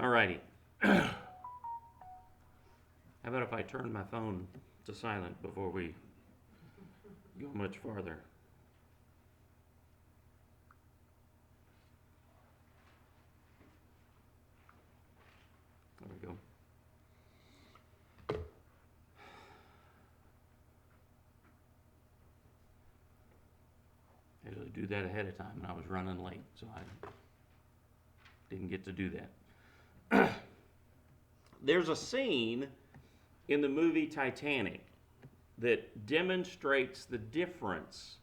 Alrighty. How about if I turn my phone to silent before we go much farther? There we go. I usually do that ahead of time, and I was running late, so I didn't get to do that. There's a scene in the movie Titanic that demonstrates the difference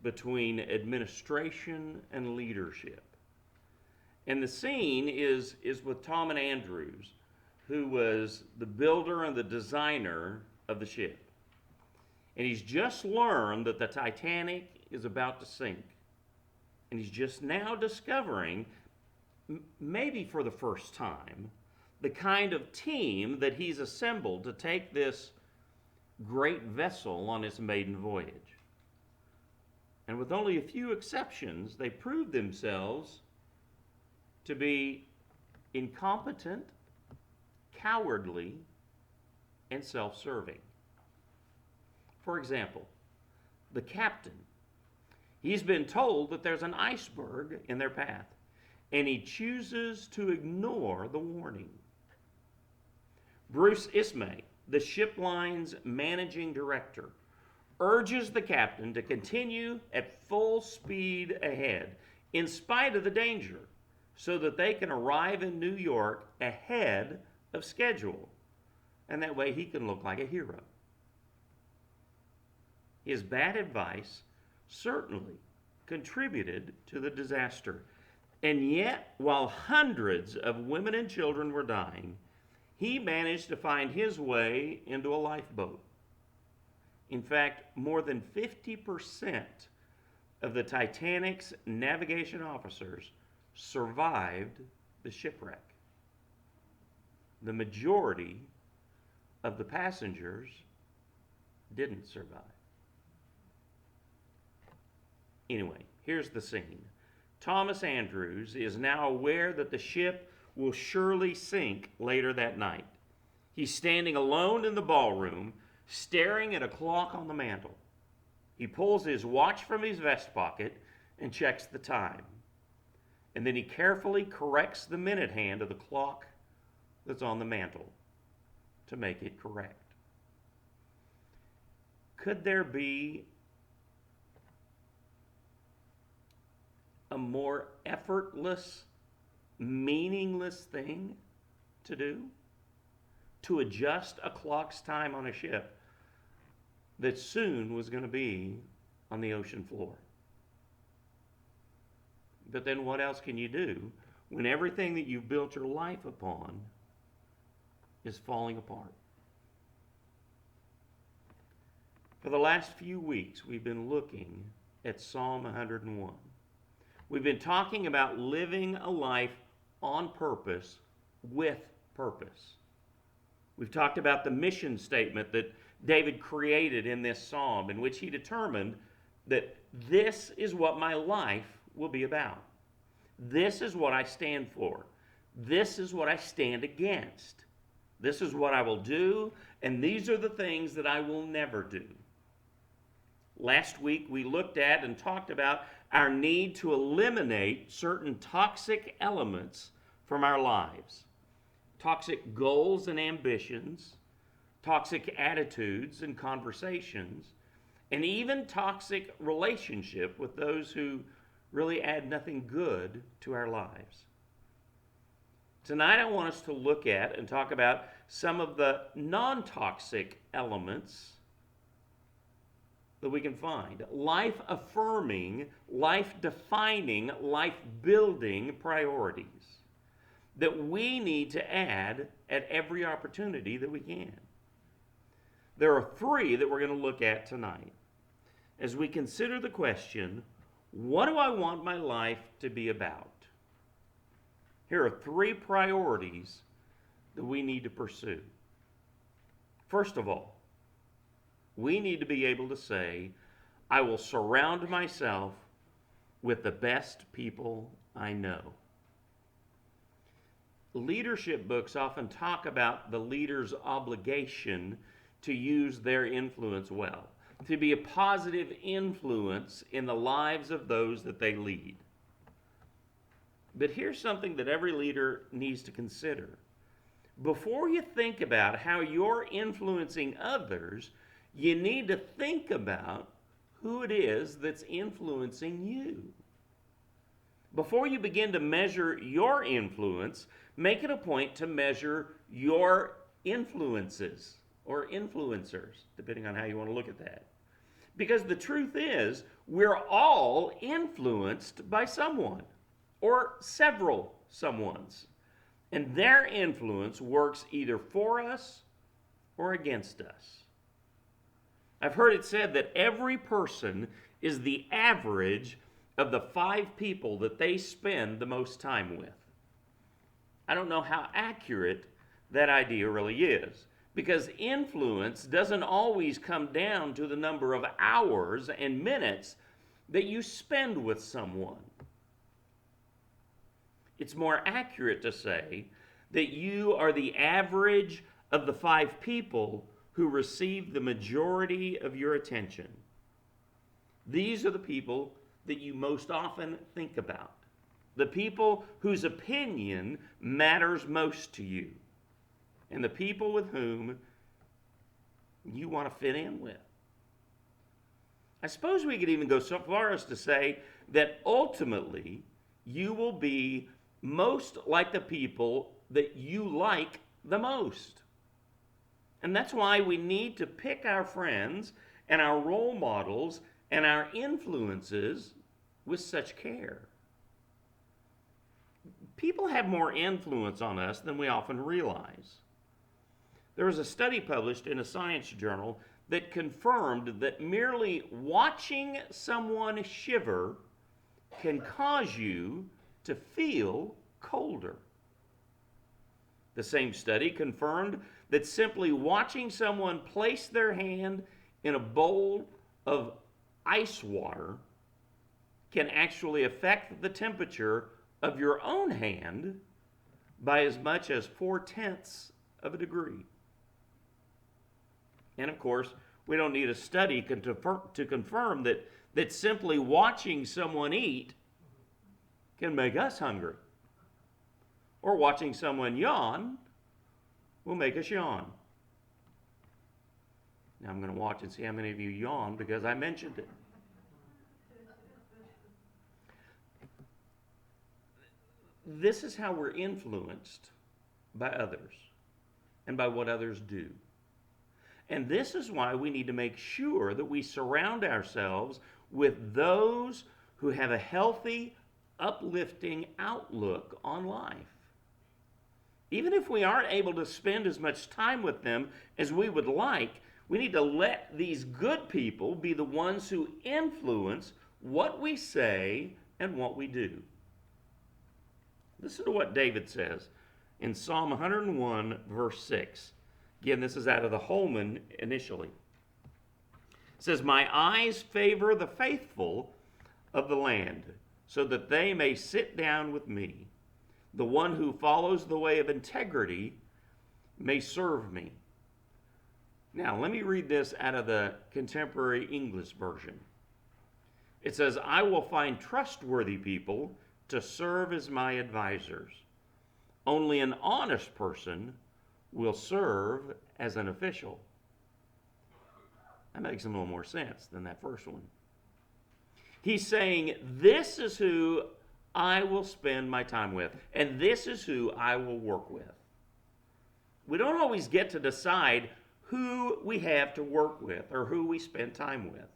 between administration and leadership. And the scene is with Tom and Andrews, who was the builder and the designer of the ship. And he's just learned that the Titanic is about to sink. And he's just now discovering, maybe for the first time, the kind of team that he's assembled to take this great vessel on its maiden voyage. And with only a few exceptions, they proved themselves to be incompetent, cowardly, and self-serving. For example, the captain. He's been told that there's an iceberg in their path, and he chooses to ignore the warning. Bruce Ismay, the ship line's managing director, urges the captain to continue at full speed ahead in spite of the danger so that they can arrive in New York ahead of schedule, and that way he can look like a hero. His bad advice certainly contributed to the disaster. And yet, while hundreds of women and children were dying, he managed to find his way into a lifeboat. In fact, more than 50% of the Titanic's navigation officers survived the shipwreck. The majority of the passengers didn't survive. Anyway, here's the scene. Thomas Andrews is now aware that the ship will surely sink later that night. He's standing alone in the ballroom, staring at a clock on the mantel. He pulls his watch from his vest pocket and checks the time. And then he carefully corrects the minute hand of the clock that's on the mantel to make it correct. Could there be a more effortless, meaningless thing to do? To adjust a clock's time on a ship that soon was going to be on the ocean floor. But then what else can you do when everything that you've built your life upon is falling apart? For the last few weeks, we've been looking at Psalm 101. We've been talking about living a life on purpose with purpose. We've talked about the mission statement that David created in this psalm, in which he determined that this is what my life will be about. This is what I stand for. This is what I stand against. This is what I will do, and these are the things that I will never do. Last week, we looked at and talked about our need to eliminate certain toxic elements from our lives. Toxic goals and ambitions, toxic attitudes and conversations, and even toxic relationship with those who really add nothing good to our lives. Tonight, I want us to look at and talk about some of the non-toxic elements that we can find. Life-affirming, life-defining, life-building priorities that we need to add at every opportunity that we can. There are three that we're going to look at tonight as we consider the question, what do I want my life to be about? Here are three priorities that we need to pursue. First of all, we need to be able to say, I will surround myself with the best people I know. leadership books often talk about the leader's obligation to use their influence well, to be a positive influence in the lives of those that they lead. But here's something that every leader needs to consider. Before you think about how you're influencing others, you need to think about who it is that's influencing you. Before you begin to measure your influence, make it a point to measure your influences or influencers, depending on how you want to look at that. Because the truth is, we're all influenced by someone or several someones. And their influence works either for us or against us. I've heard it said that every person is the average of the 5 people that they spend the most time with. I don't know how accurate that idea really is, because influence doesn't always come down to the number of hours and minutes that you spend with someone. It's more accurate to say that you are the average of the 5 people who receive the majority of your attention. These are the people that you most often think about, the people whose opinion matters most to you, and the people with whom you want to fit in with. I suppose we could even go so far as to say that ultimately you will be most like the people that you like the most. And that's why we need to pick our friends and our role models and our influences with such care. People have more influence on us than we often realize. There was a study published in a science journal that confirmed that merely watching someone shiver can cause you to feel colder. The same study confirmed that simply watching someone place their hand in a bowl of ice water can actually affect the temperature of your own hand by as much as 0.4 of a degree. And of course, we don't need a study to confirm that simply watching someone eat can make us hungry. Or watching someone yawn will make us yawn. Now I'm going to watch and see how many of you yawn because I mentioned it. This is how we're influenced by others and by what others do. And this is why we need to make sure that we surround ourselves with those who have a healthy, uplifting outlook on life. Even if we aren't able to spend as much time with them as we would like, we need to let these good people be the ones who influence what we say and what we do. Listen to what David says in Psalm 101, verse 6. Again, this is out of the Holman initially. It says, "My eyes favor the faithful of the land, so that they may sit down with me. The one who follows the way of integrity may serve me." Now, let me read this out of the Contemporary English Version. It says, "I will find trustworthy people to serve as my advisors. Only an honest person will serve as an official." That makes a little more sense than that first one. He's saying, this is who I will spend my time with, and this is who I will work with. We don't always get to decide who we have to work with or who we spend time with,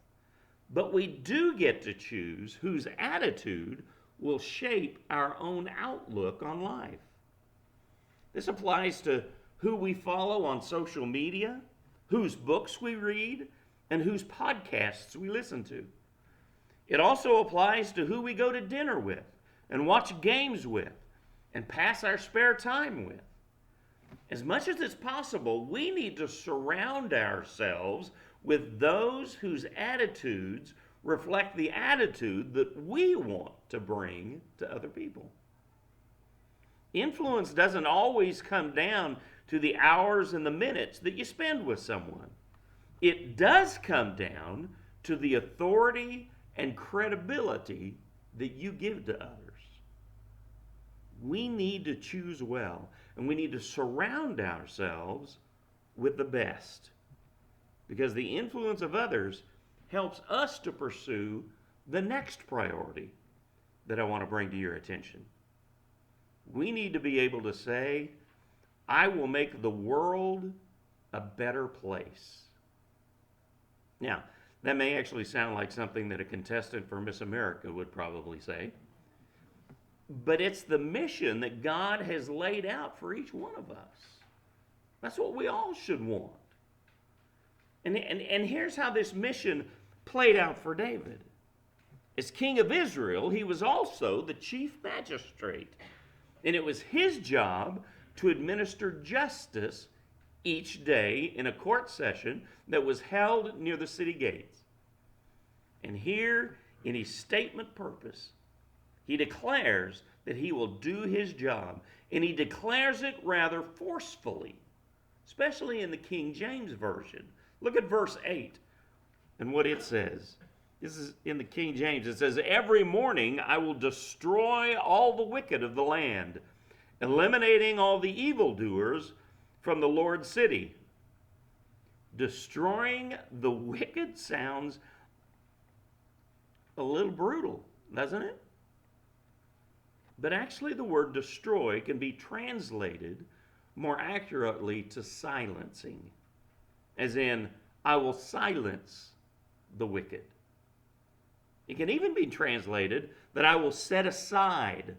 but we do get to choose whose attitude will shape our own outlook on life. This applies to who we follow on social media, whose books we read, and whose podcasts we listen to. It also applies to who we go to dinner with and watch games with and pass our spare time with. As much as it's possible, we need to surround ourselves with those whose attitudes reflect the attitude that we want to bring to other people. Influence doesn't always come down to the hours and the minutes that you spend with someone. It does come down to the authority and credibility that you give to others. We need to choose well, and we need to surround ourselves with the best, because the influence of others helps us to pursue the next priority that I want to bring to your attention. We need to be able to say, I will make the world a better place. Now, that may actually sound like something that a contestant for Miss America would probably say, but it's the mission that God has laid out for each one of us. That's what we all should want. And here's how this mission played out for David. As king of Israel, he was also the chief magistrate. And it was his job to administer justice each day in a court session that was held near the city gates. And here, in his statement purpose, he declares that he will do his job. And he declares it rather forcefully, especially in the King James Version. Look at verse 8 and what it says. This is in the King James. It says, every morning I will destroy all the wicked of the land, eliminating all the evildoers from the Lord's city. Destroying the wicked sounds a little brutal, doesn't it? But actually the word destroy can be translated more accurately to silencing, as in, I will silence the wicked. It can even be translated that I will set aside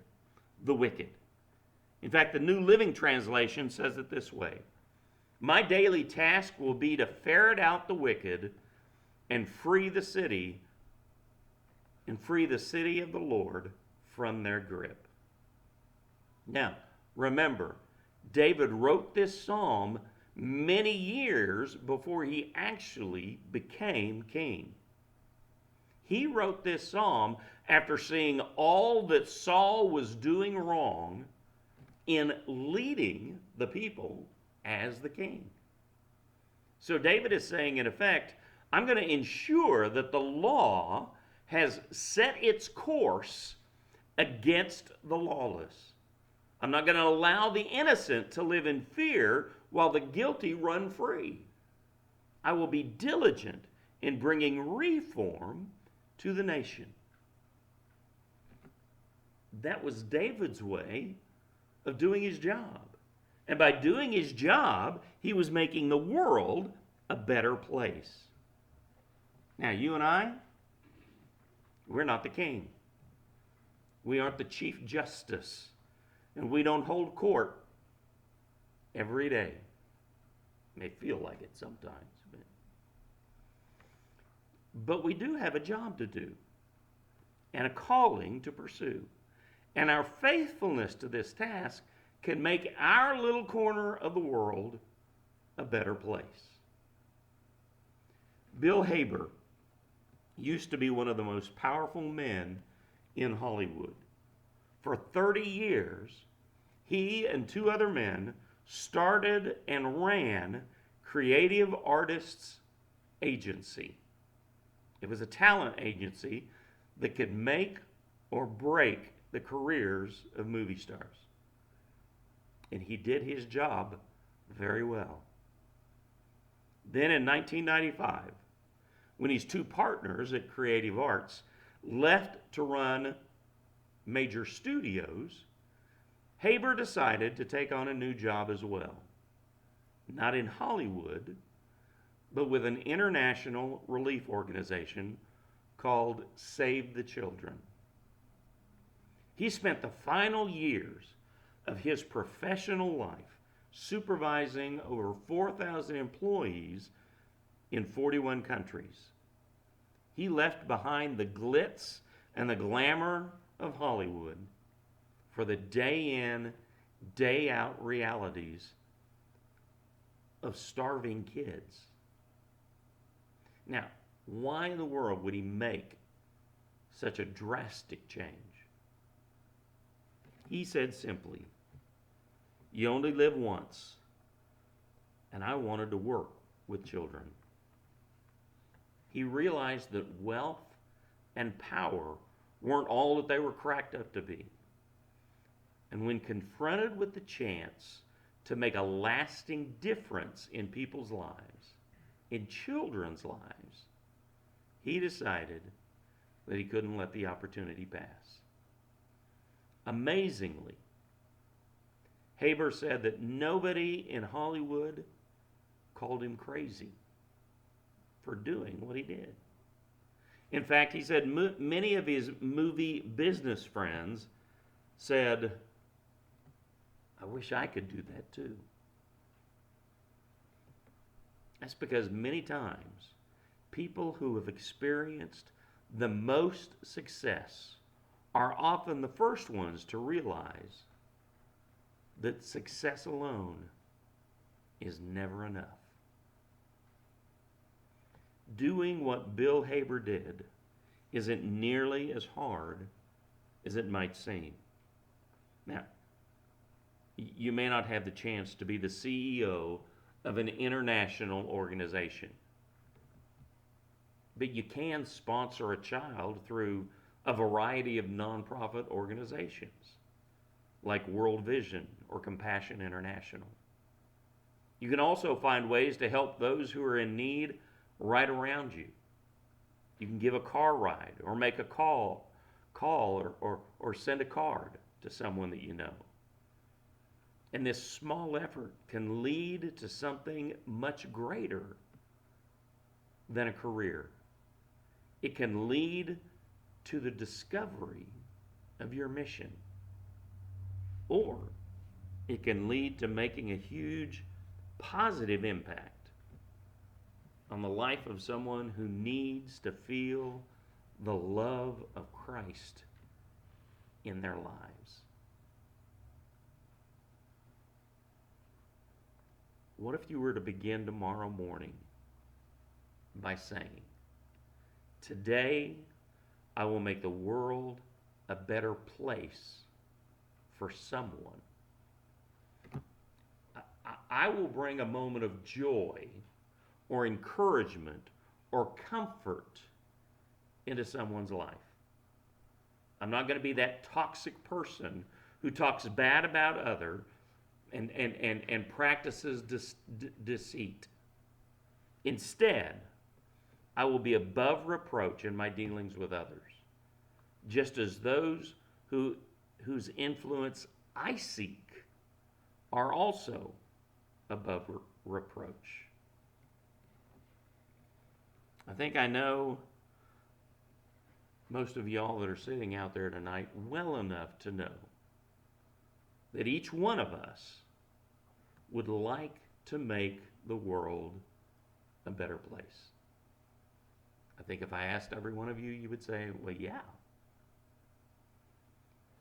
the wicked. In fact, the New Living Translation says it this way: my daily task will be to ferret out the wicked and free the city of the Lord from their grip. Now, remember, David wrote this psalm many years before he actually became king. He wrote this psalm after seeing all that Saul was doing wrong in leading the people as the king. So David is saying, in effect, I'm going to ensure that the law has set its course against the lawless. I'm not going to allow the innocent to live in fear while the guilty run free. I will be diligent in bringing reform to the nation. That was David's way of doing his job. And by doing his job, he was making the world a better place. Now, you and I, we're not the king. We aren't the chief justice. And we don't hold court every day. It may feel like it sometimes. But we do have a job to do and a calling to pursue. And our faithfulness to this task can make our little corner of the world a better place. Bill Haber used to be one of the most powerful men in Hollywood. For 30 years, he and two other men started and ran Creative Artists Agency. It was a talent agency that could make or break the careers of movie stars. And he did his job very well. Then in 1995, when his two partners at Creative Arts left to run major studios, Haber decided to take on a new job as well. Not in Hollywood, but with an international relief organization called Save the Children. He spent the final years of his professional life supervising over 4,000 employees in 41 countries. He left behind the glitz and the glamour of Hollywood for the day in, day out realities of starving kids. Now, why in the world would he make such a drastic change? He said simply, You only live once. And I wanted to work with children. He realized that wealth and power weren't all that they were cracked up to be. And when confronted with the chance to make a lasting difference in people's lives, in children's lives, he decided that he couldn't let the opportunity pass. Amazingly, Haber said that nobody in Hollywood called him crazy for doing what he did. In fact, he said many of his movie business friends said, I wish I could do that too. That's because many times people who have experienced the most success are often the first ones to realize that success alone is never enough. Doing what Bill Haber did isn't nearly as hard as it might seem. Now, you may not have the chance to be the CEO of an international organization, but you can sponsor a child through a variety of nonprofit organizations like World Vision or Compassion International. You can also find ways to help those who are in need right around you. You can give a car ride or make a call or send a card to someone that you know. And this small effort can lead to something much greater than a career. It can lead to the discovery of your mission. Or it can lead to making a huge positive impact on the life of someone who needs to feel the love of Christ in their lives. What if you were to begin tomorrow morning by saying, today I will make the world a better place for someone. I will bring a moment of joy or encouragement or comfort into someone's life. I'm not going to be that toxic person who talks bad about others and practices deceit. Instead, I will be above reproach in my dealings with others, just as those whose influence I seek are also above reproach. I think I know most of y'all that are sitting out there tonight well enough to know that each one of us would like to make the world a better place. I think if I asked every one of you, you would say, well, yeah.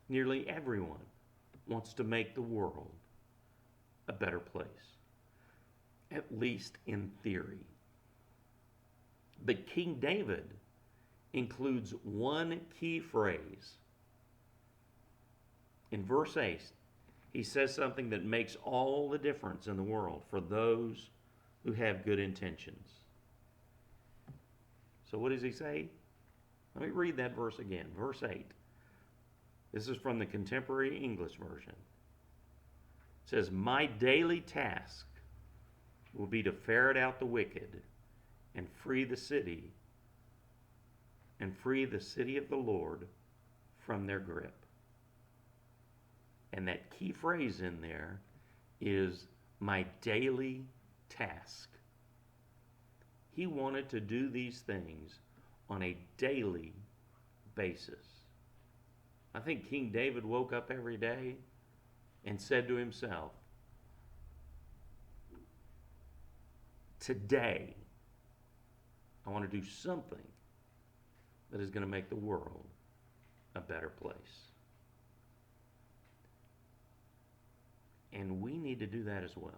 Nearly everyone wants to make the world a better place, at least in theory. But King David includes one key phrase. In verse 8, he says something that makes all the difference in the world for those who have good intentions. So what does he say? Let me read that verse again. Verse 8. This is from the Contemporary English Version. It says, my daily task will be to ferret out the wicked and free the city of the Lord from their grip. And that key phrase in there is my daily task. He wanted to do these things on a daily basis. I think King David woke up every day and said to himself, today, I want to do something that is going to make the world a better place. And we need to do that as well.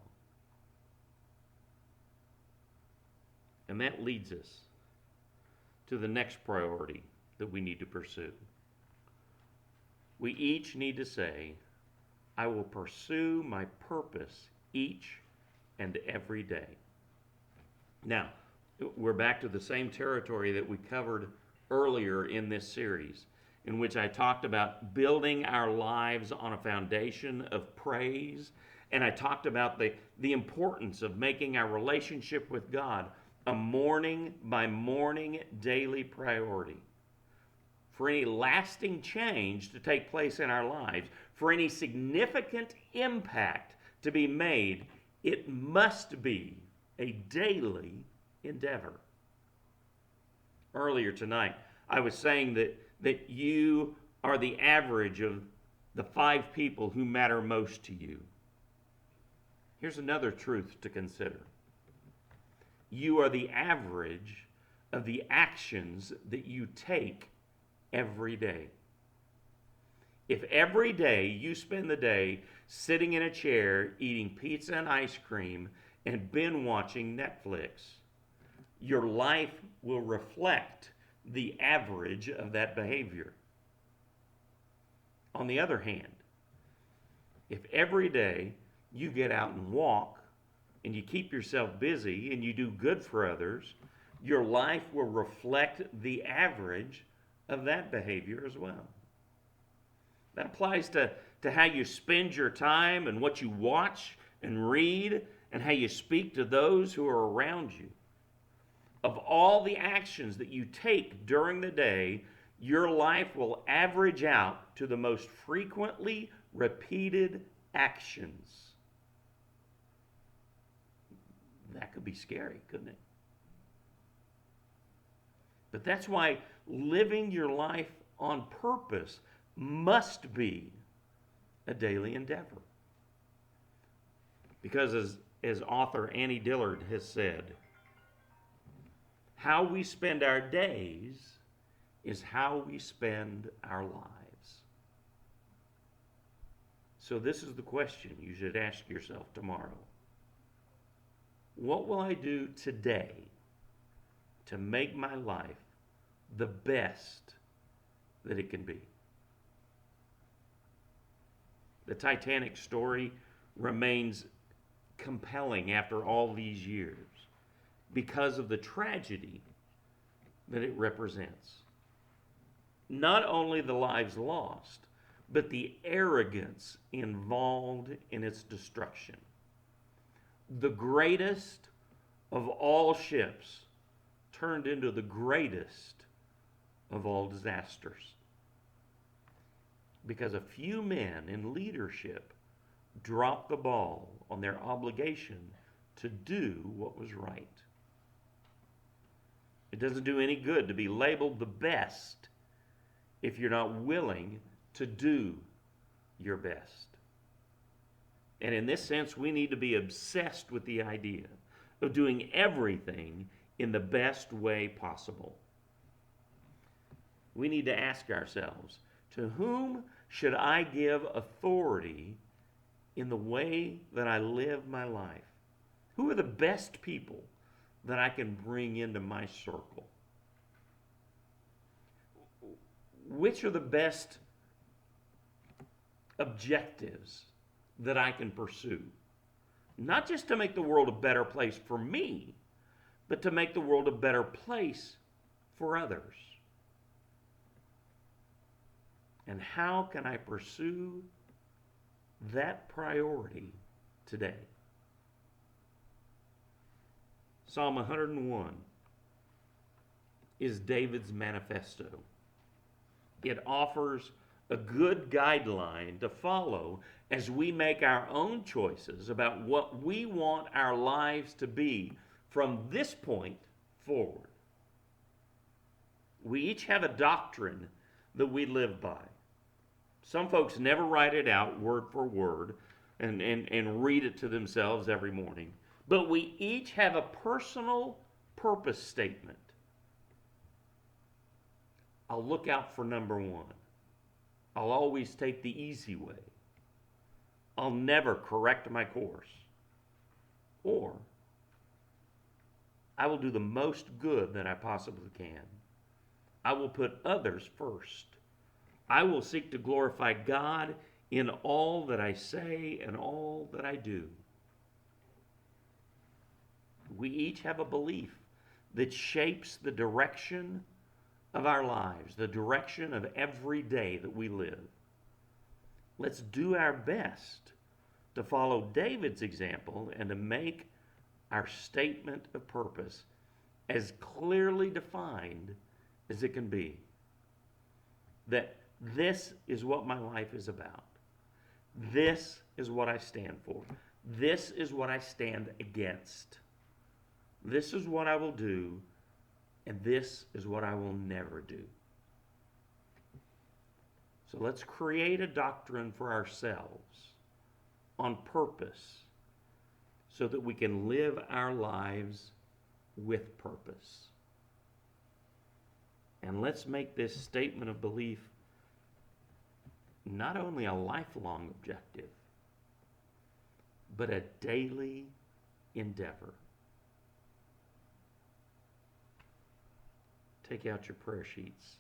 And that leads us to the next priority that we need to pursue. We each need to say, I will pursue my purpose each and every day. Now, we're back to the same territory that we covered earlier in this series, in which I talked about building our lives on a foundation of praise, and I talked about the importance of making our relationship with God a morning by morning daily priority. For any lasting change to take place in our lives, for any significant impact to be made, it must be a daily endeavor. Earlier tonight, I was saying that you are the average of the 5 people who matter most to you. Here's another truth to consider. You are the average of the actions that you take every day. If every day you spend the day sitting in a chair eating pizza and ice cream and binge watching Netflix, your life will reflect the average of that behavior. On the other hand, if every day you get out and walk and you keep yourself busy and you do good for others, your life will reflect the average of that behavior as well. That applies to how you spend your time and what you watch and read and how you speak to those who are around you. Of all the actions that you take during the day, your life will average out to the most frequently repeated actions. That could be scary, couldn't it? But that's why living your life on purpose must be a daily endeavor. Because as author Annie Dillard has said, how we spend our days is how we spend our lives. So this is the question you should ask yourself tomorrow. What will I do today to make my life the best that it can be? The Titanic story remains compelling after all these years because of the tragedy that it represents. Not only the lives lost, but the arrogance involved in its destruction. The greatest of all ships turned into the greatest of all disasters. Because a few men in leadership dropped the ball on their obligation to do what was right. It doesn't do any good to be labeled the best if you're not willing to do your best. And in this sense, we need to be obsessed with the idea of doing everything in the best way possible. We need to ask ourselves, to whom should I give authority in the way that I live my life? Who are the best people that I can bring into my circle? Which are the best objectives that I can pursue? Not just to make the world a better place for me, but to make the world a better place for others. And how can I pursue that priority today? Psalm 101 is David's manifesto. It offers a good guideline to follow as we make our own choices about what we want our lives to be from this point forward. We each have a doctrine that we live by. Some folks never write it out word for word and read it to themselves every morning. But we each have a personal purpose statement. I'll look out for number 1. I'll always take the easy way. I'll never correct my course. Or I will do the most good that I possibly can. I will put others first. I will seek to glorify God in all that I say and all that I do. We each have a belief that shapes the direction of our lives, the direction of every day that we live. Let's do our best to follow David's example and to make our statement of purpose as clearly defined as it can be. That this is what my life is about. This is what I stand for. This is what I stand against. This is what I will do, and this is what I will never do. So let's create a doctrine for ourselves on purpose so that we can live our lives with purpose. And let's make this statement of belief not only a lifelong objective, but a daily endeavor. Take out your prayer sheets.